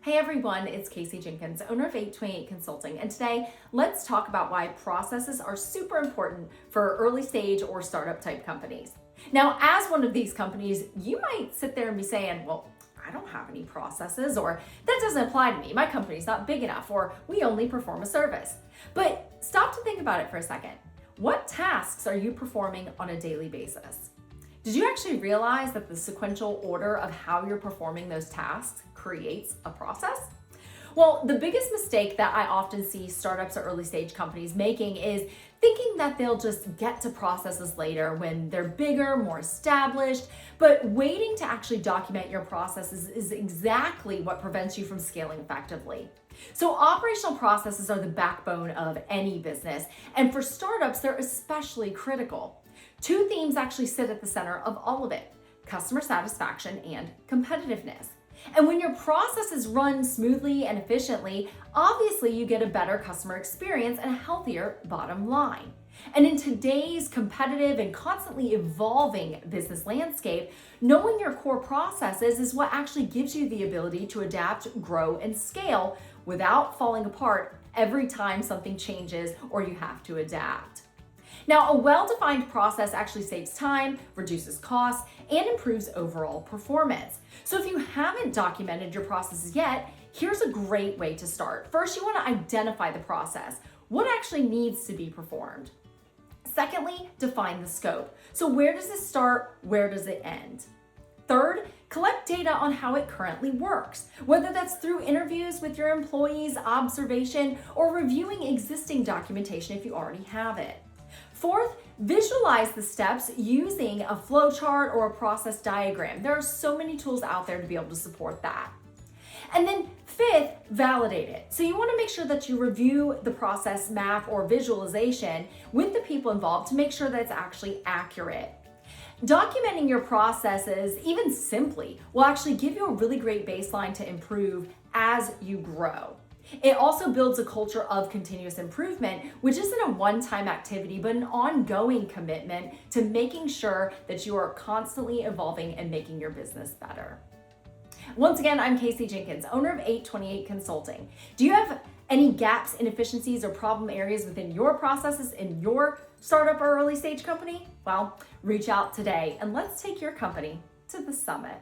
Hey everyone, it's Casey Jenkins, owner of 828 Consulting, and today let's talk about why processes are super important for early stage or startup type companies. Now, as one of these companies, you might sit there and be saying, well, I don't have any processes, or that doesn't apply to me, my company's not big enough, or we only perform a service. But stop to think about it for a second. What tasks are you performing on a daily basis? Did you actually realize that the sequential order of how you're performing those tasks creates a process? Well, the biggest mistake that I often see startups or early stage companies making is thinking that they'll just get to processes later when they're bigger, more established, but waiting to actually document your processes is exactly what prevents you from scaling effectively. So operational processes are the backbone of any business, and for startups, they're especially critical. Two themes actually sit at the center of all of it: customer satisfaction and competitiveness. And when your processes run smoothly and efficiently, obviously you get a better customer experience and a healthier bottom line. And in today's competitive and constantly evolving business landscape, knowing your core processes is what actually gives you the ability to adapt, grow, and scale without falling apart every time something changes or you have to adapt. Now, a well-defined process actually saves time, reduces costs, and improves overall performance. So if you haven't documented your processes yet, here's a great way to start. First, you want to identify the process. What actually needs to be performed? Secondly, define the scope. So where does it start? Where does it end? Third, collect data on how it currently works, whether that's through interviews with your employees, observation, or reviewing existing documentation if you already have it. Fourth, visualize the steps using a flowchart or a process diagram. There are so many tools out there to be able to support that. And then fifth, validate it. So you want to make sure that you review the process map or visualization with the people involved to make sure that it's actually accurate. Documenting your processes, even simply, will actually give you a really great baseline to improve as you grow. It also builds a culture of continuous improvement, which isn't a one-time activity, but an ongoing commitment to making sure that you are constantly evolving and making your business better. Once again, I'm Casey Jenkins, owner of 828 Consulting. Do you have any gaps, inefficiencies, or problem areas within your processes in your startup or early stage company? Well, reach out today and let's take your company to the summit.